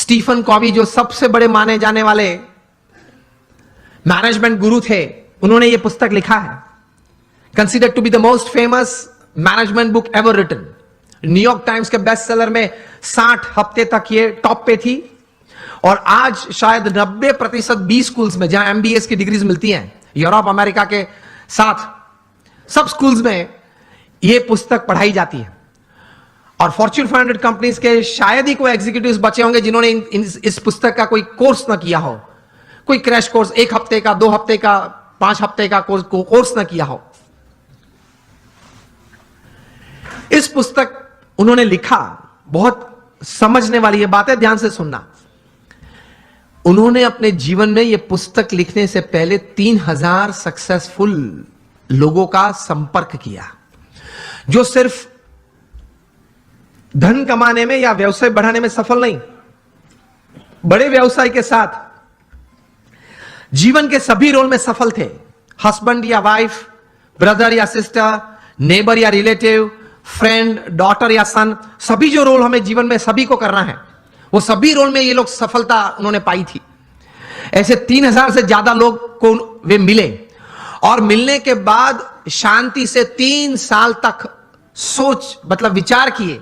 Stephen Covey जो सबसे बड़े माने जाने वाले मैनेजमेंट गुरु थे, उन्होंने यह पुस्तक लिखा है, considered to be the most famous management book ever written. New York Times के बेस्ट सेलर में 60 हफ्ते तक ये टॉप पे थी, और आज शायद 90% बी स्कूल्स में जहां एमबीए की डिग्रीज मिलती हैं यूरोप अमेरिका के साथ, सब स्कूल्स में यह पुस्तक पढ़ाई जाती है। और फॉर्च्यून 500 कंपनीज के शायद ही कोई एग्जीक्यूटिव्स बचे होंगे जिन्होंने इस पुस्तक का कोई कोर्स ना किया हो, कोई क्रैश कोर्स 1 हफ्ते का, 2 हफ्ते का, 5 हफ्ते का कोर्स ना किया हो। इस पुस्तक उन्होंने लिखा, बहुत समझने वाली ये बात है, ध्यान से सुनना। उन्होंने अपने जीवन में यह पुस्तक लिखने से पहले 3000 सक्सेसफुल लोगों का संपर्क किया, जो सिर्फ धन कमाने में या व्यवसाय बढ़ाने में सफल नहीं, बड़े व्यवसाय के साथ जीवन के सभी रोल में सफल थे। हस्बैंड या वाइफ, ब्रदर या सिस्टर, नेबर या रिलेटिव, फ्रेंड, डॉटर या सन, सभी जो रोल हमें जीवन में सभी को करना है, वो सभी रोल में ये लोग सफलता उन्होंने पाई थी। ऐसे 3000 से ज्यादा लोग को वे मिले, और मिलने के बाद शांति से 3 साल तक मतलब विचार किए,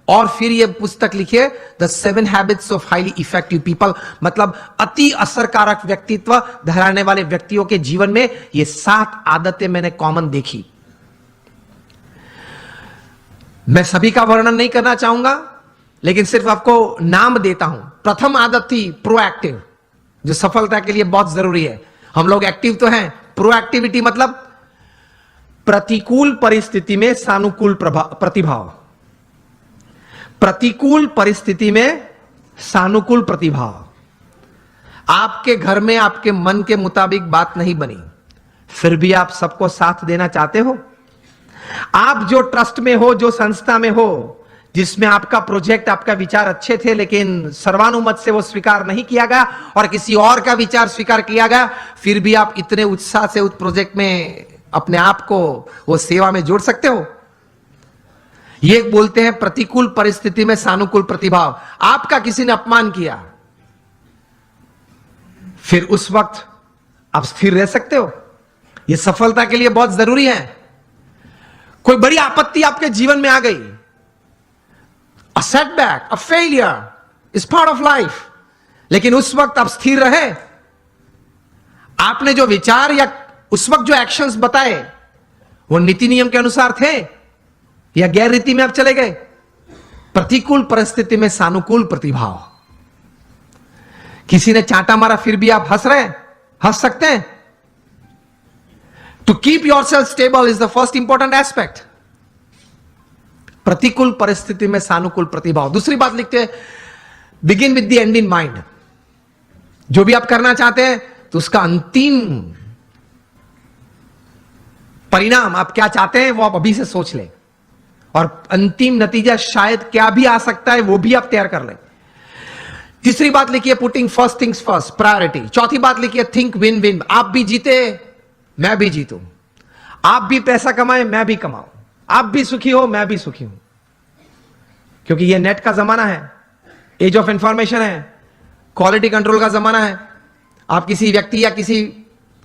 और फिर ये पुस्तक लिखे, the 7 habits of highly effective people. मतलब अति असरकारक व्यक्तित्व धराने वाले व्यक्तियों के जीवन में ये 7 आदतें मैंने कॉमन देखी। मैं सभी का वर्णन नहीं करना चाहूंगा, लेकिन सिर्फ आपको नाम देता हूं। प्रथम आदत थी प्रोएक्टिव, जो सफलता के लिए बहुत जरूरी है। हम लोग एक्टिव तो हैं, प्रोएक्टिविटी मतलब प्रतिकूल परिस्थिति में सानुकूल प्रतिभाव। प्रतिकूल परिस्थिति में सानुकूल प्रतिभाव। आपके घर में आपके मन के मुताबिक बात नहीं बनी, फिर भी आप सबको साथ देना चाहते हो। आप जो ट्रस्ट में हो, जो संस्था में हो, जिसमें आपका प्रोजेक्ट, आपका विचार अच्छे थे, लेकिन सर्वानुमत से वो स्वीकार नहीं किया गया और किसी और का विचार स्वीकार किया गया, फिर भी आप इतने उत्साह से उस प्रोजेक्ट में अपने आप को वो सेवा में जोड़ सकते हो। ये बोलते हैं प्रतिकूल परिस्थिति में सानुकूल प्रतिभाव। आपका किसी ने अपमान किया, फिर उस वक्त आप स्थिर रह सकते हो। यह सफलता के लिए बहुत जरूरी है। कोई बड़ी आपत्ति आपके जीवन में आ गई, a setback, a failure is part of life, लेकिन उस वक्त आप स्थिर रहे। आपने जो विचार या उस वक्त जो एक्शंस बताए वो नीति नियम के अनुसार थे या गैर रीति में आप चले गए। प्रतिकूल परिस्थिति में सानुकूल प्रतिभाव। किसी ने चांटा मारा, फिर भी आप हंस रहे हैं, हंस सकते हैं। To keep yourself stable is the first important aspect. प्रतिकूल परिस्थिति में सानुकूल प्रतिभाव। दूसरी बात लिखते हैं, begin with the end in mind. जो भी आप करना चाहते हैं तो उसका अंतिम परिणाम आप क्या चाहते हैं वो आप अभी से सोच लें, और अंतिम नतीजा शायद क्या भी आ सकता है वो भी आप तैयार कर लें। तीसरी बात लिखिए, putting first things first, priority. चौथी बात लिखिए, थिंक विन विन। आप भी जीते, मैं भी जीतूं। आप भी पैसा कमाए, मैं भी कमाऊं। आप भी सुखी हो, मैं भी सुखी हूं। क्योंकि यह नेट का जमाना है, एज ऑफ इंफॉर्मेशन है, क्वालिटी कंट्रोल का जमाना है। आप किसी व्यक्ति या किसी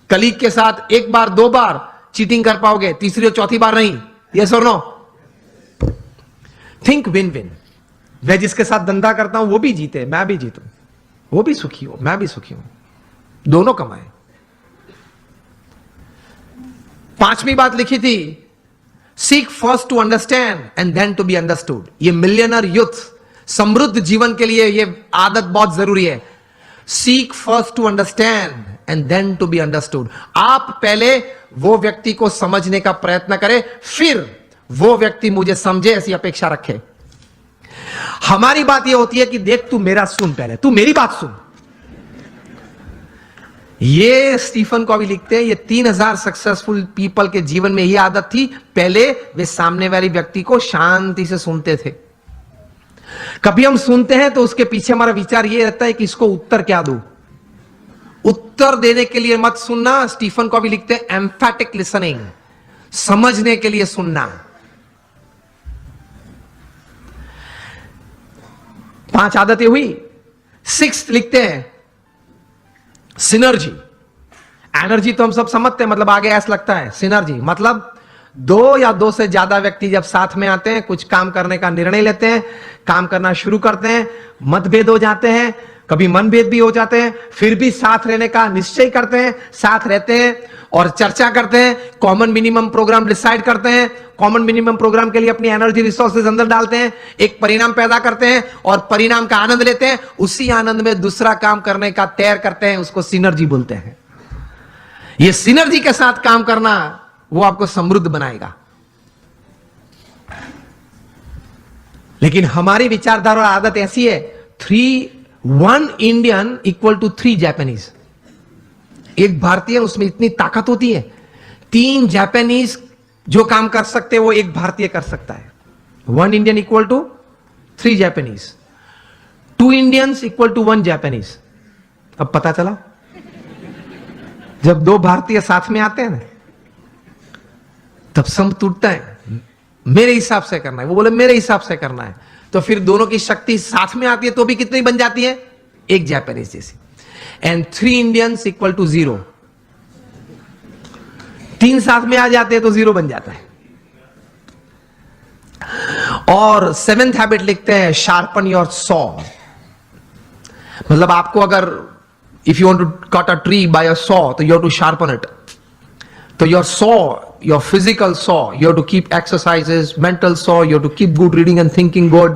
कलीग के साथ 1 बार 2 बार चीटिंग कर पाओगे, तीसरी और चौथी बार नहीं। यस और नो? Think win win. मैं जिसके साथ धंधा करता हूं वो भी जीते, मैं भी जीतूं। वो भी सुखी हो, मैं भी सुखी हूं, दोनों कमाए। 5वीं बात लिखी थी, seek first to understand and then to be understood. ये मिलियनर यूथ समृद्ध जीवन के लिए ये आदत बहुत जरूरी है। Seek first to understand and then to be understood. आप पहले वो व्यक्ति को समझने का प्रयत्न करें, फिर वो व्यक्ति मुझे समझे, ऐसी अपेक्षा रखे। हमारी बात यह होती है कि देख तू मेरा सुन, पहले तू मेरी बात सुन। ये स्टीफन कॉवी लिखते हैं, ये 3000 सक्सेसफुल पीपल के जीवन में यह आदत थी। पहले वे सामने वाले व्यक्ति को शांति से सुनते थे। कभी हम सुनते हैं तो उसके पीछे हमारा विचार यह रहता है कि इसको उत्तर क्या दूं। उत्तर देने के लिए मत सुनना। स्टीफन कॉवी लिखते हैं, एम्फैटिक लिसनिंग, समझने के लिए सुनना। 5 आदतें हुई। सिक्स्थ लिखते हैं सिनर्जी। एनर्जी तो हम सब समझते हैं, मतलब आगे ऐसा लगता है। सिनर्जी मतलब दो या दो से ज्यादा व्यक्ति जब साथ में आते हैं, कुछ काम करने का निर्णय लेते हैं, काम करना शुरू करते हैं, मतभेद हो जाते हैं, कभी मनभेद भी हो जाते हैं, फिर भी साथ रहने का निश्चय करते हैं, साथ रहते हैं और चर्चा करते हैं, कॉमन मिनिमम प्रोग्राम डिसाइड करते हैं, कॉमन मिनिमम प्रोग्राम के लिए अपनी एनर्जी रिसोर्सेज अंदर डालते हैं, एक परिणाम पैदा करते हैं और परिणाम का आनंद लेते हैं, उसी आनंद में दूसरा काम करने का तैयार करते हैं, उसको सिनर्जी बोलते हैं। ये सिनर्जी के साथ काम करना वो आपको समृद्ध बनाएगा। लेकिन हमारी विचारधारा और आदत ऐसी है, 1 इंडियन इक्वल टू 3 जापानीज। एक भारतीय, उसमें इतनी ताकत होती है, 3 जापानीज जो काम कर सकते हैं वो एक भारतीय कर सकता है। 1 Indian equal to 3 Japanese, 2 Indians equal to 1 Japanese. अब पता चला, जब 2 भारतीय साथ में आते हैं ना, तब सम टूटता है। मेरे हिसाब से करना है, वो बोले मेरे हिसाब से करना है, तो फिर दोनों की शक्ति साथ में आती है तो भी कितनी बन जाती है? एक जापानीज जैसी। And 3 Indians equal to 0। 3 साथ में आ जाते हैं तो 0 बन जाता है। और 7th हैबिट लिखते हैं शार्पन योर सॉ। मतलब आपको अगर if you want to cut a tree by a saw, तो you have to sharpen it. तो your saw, your physical saw, you have to keep exercises, mental saw, you have to keep good reading and thinking good,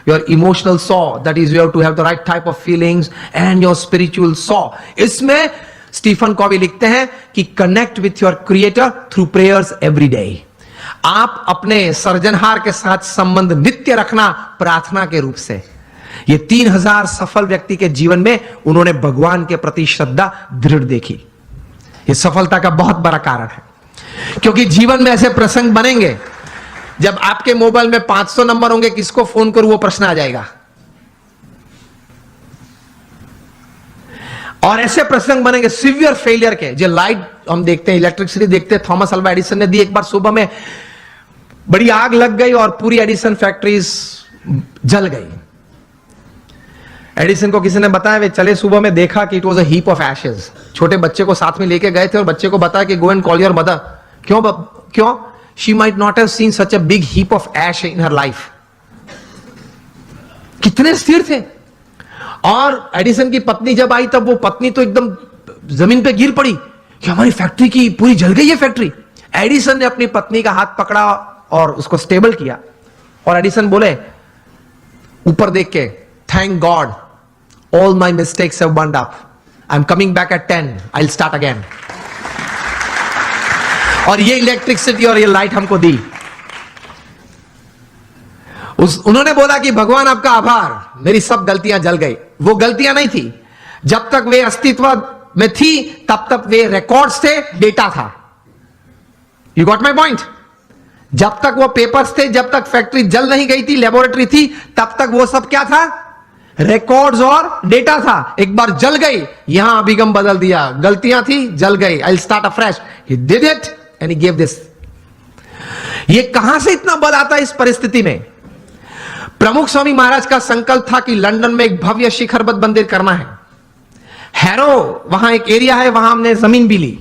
your emotional saw, that is you have to have the right type of feelings, and your spiritual saw. इसमें Stephen Covey लिखते हैं कि connect with your creator through prayers every day. आप अपने सर्जनहार के साथ संबंध नित्य रखना प्रार्थना के रूप से। ये 3000 सफल व्यक्ति के जीवन में उन्होंने भगवान के प्रति श्रद्धा दृढ़ देखी। ये सफलता का बहुत बड़ा कारण है, क्योंकि जीवन में ऐसे प्रसंग बनेंगे जब आपके मोबाइल में 500 नंबर होंगे, किसको फोन करूं वो प्रश्न आ जाएगा। और ऐसे प्रसंग बनेंगे सिवियर फेलियर के, जो लाइट हम देखते हैं, इलेक्ट्रिसिटी देखते हैं, थॉमस अल्वा एडिसन ने दी। एक बार सुबह में बड़ी आग लग गई और पूरी एडिसन फैक्ट्रीज जल गई। एडिसन को किसी ने बताया, वे चले सुबह में देखा कि it was a heap of ashes. छोटे बच्चे को साथ में लेके गए थे और बच्चे को बताया कि go and call your mother. क्यों? She might not have seen such a big heap of ash in her life. कितने स्थिर थे। और एडिसन की पत्नी जब आई, तब वो पत्नी तो एकदम जमीन पे गिर पड़ी कि हमारी फैक्ट्री की पूरी जल गई है फैक्ट्री। एडिसन ने अपनी पत्नी का हाथ पकड़ा और उसको स्टेबल किया, और एडिसन बोले ऊपर देख के, thank God all my mistakes have burned up, I'm coming back at 10, I'll start again. और ये इलेक्ट्रिसिटी और ये लाइट हमको दी। उन्होंने बोला कि भगवान आपका आभार, मेरी सब गलतियां जल गई। वो गलतियां नहीं थी, जब तक वे अस्तित्व में थी तब तक वे रिकॉर्ड्स थे, डेटा था। You got my point? जब तक वो पेपर्स थे, जब तक फैक्ट्री जल नहीं गई थी, लेबोरेटरी थी, तब तक वो सब क्या था? रिकॉर्ड्स और डेटा था। एक बार जल गई, यहां अभिगम बदल दिया, गलतियां थी, जल गई, I will start afresh. He did it and he give this. ये कहां से इतना बल आता है इस परिस्थिति में? प्रमुख स्वामी महाराज का संकल्प था कि लंदन में एक भव्य शिखरबद्ध मंदिर करना है। हैरो वहां एक एरिया है, वहां हमने जमीन भी ली,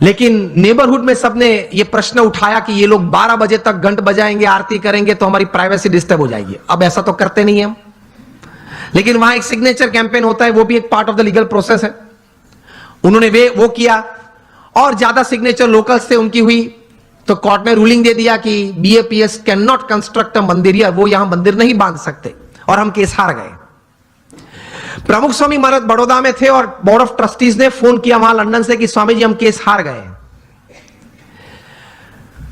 लेकिन नेबरहुड में सबने ये प्रश्न उठाया कि ये लोग 12 बजे तक घंट बजाएंगे, आरती करेंगे, तो हमारी प्राइवेसी डिस्टर्ब हो जाएगी। अब ऐसा तो करते नहीं हम, लेकिन वहां एक सिग्नेचर कैंपेन होता है, वो भी एक part of the legal process है। उन्होंने वो किया, और ज्यादा सिग्नेचर लोकल्स थे उनकी हुई, तो कोर्ट में रूलिंग दे दिया कि BAPS can not construct a मंदिर, या वो यहां मंदिर नहीं बांध सकते, और हम केस हार गए। प्रमुख स्वामी महाराज बड़ौदा में थे और बोर्ड ऑफ ट्रस्टीज ने फोन किया वहां लंदन से कि स्वामी जी हम केस हार गए।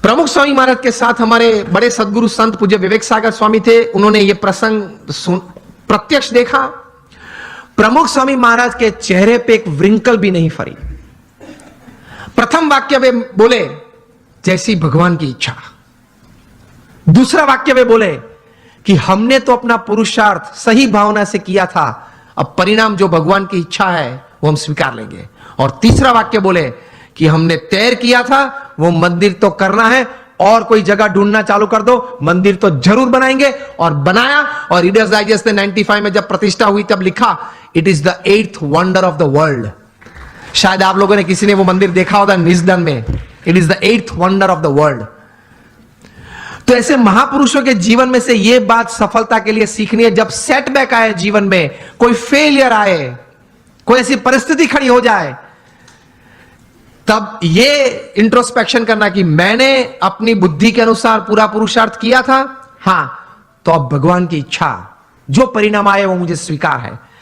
प्रमुख स्वामी महाराज के साथ हमारे बड़े सदगुरु संत पूज्य विवेक सागर स्वामी थे। उन्होंने ये प्रसंग प्रत्यक्ष देखा। प्रमुख स्वामी महाराज के चेहरे पे एक व्रिंकल भी नहीं फरी। प्रथम वाक्य वे बोले, जैसी भगवान की इच्छा। दूसरा वाक्य वे बोले कि हमने तो अपना पुरुषार्थ सही भावना से किया था, अब परिणाम जो भगवान की इच्छा है वो हम स्वीकार लेंगे। और तीसरा वाक्य बोले कि हमने तय किया था वो मंदिर तो करना है, और कोई जगह ढूंढना चालू कर दो, मंदिर तो जरूर बनाएंगे। और बनाया, और रीडर्स डाइजेस्ट ने 95 में जब प्रतिष्ठा हुई तब लिखा, it is the 8th wonder of the world. शायद आप लोगों ने किसी ने वो मंदिर देखा होगा निजदन में। It is the 8th wonder of the world. तो ऐसे महापुरुषों के जीवन में से ये बात सफलता के लिए सीखनी है। जब सेटबैक आए जीवन में, कोई फेलियर आए, कोई ऐसी परिस्थिति खड़ी हो जाए, तब ये इंट्रोस्पेक्शन करना कि मैंने अपनी बुद्धि के अनुसार पूरा पुरुषार्थ किया था, हां, तो अब भगवान की इच्छा, जो परिणाम आए वो मुझे स्वीकार है।